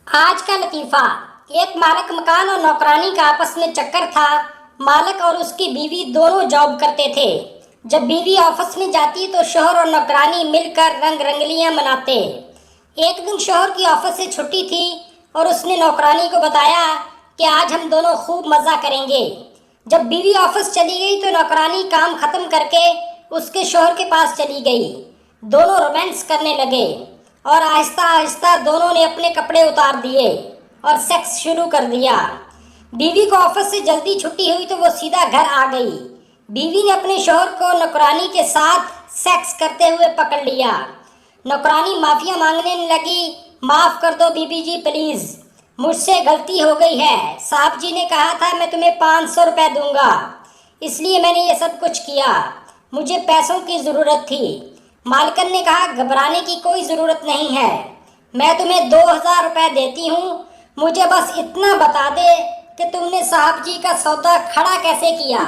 आज का लतीफा। एक मालक मकान और नौकरानी का आपस में चक्कर था। मालक और उसकी बीवी दोनों जॉब करते थे। जब बीवी ऑफिस में जाती तो शौहर और नौकरानी मिलकर रंग रंगलियां मनाते। एक दिन शौहर की ऑफिस से छुट्टी थी और उसने नौकरानी को बताया कि आज हम दोनों खूब मजा करेंगे। जब बीवी ऑफिस चली गई तो नौकरानी काम खत्म करके उसके शौहर के पास चली गई। दोनों रोमांस करने लगे और आहिस्ता आहिस्ता दोनों ने अपने कपड़े उतार दिए और सेक्स शुरू कर दिया। बीवी को ऑफिस से जल्दी छुट्टी हुई तो वो सीधा घर आ गई। बीवी ने अपने शौहर को नौकरानी के साथ सेक्स करते हुए पकड़ लिया। नौकरानी माफिया मांगने लगी, माफ कर दो बीबी जी प्लीज, मुझसे गलती हो गई है। साहब जी ने कहा था मैं तुम्हें 500 रुपए दूंगा, इसलिए मैंने ये सब कुछ किया। मुझे पैसों की जरूरत थी। मालकन ने कहा घबराने की कोई जरूरत नहीं है, मैं तुम्हें 2000 रुपए देती हूँ। मुझे बस इतना बता दे कि तुमने साहब जी का सौदा खड़ा कैसे किया।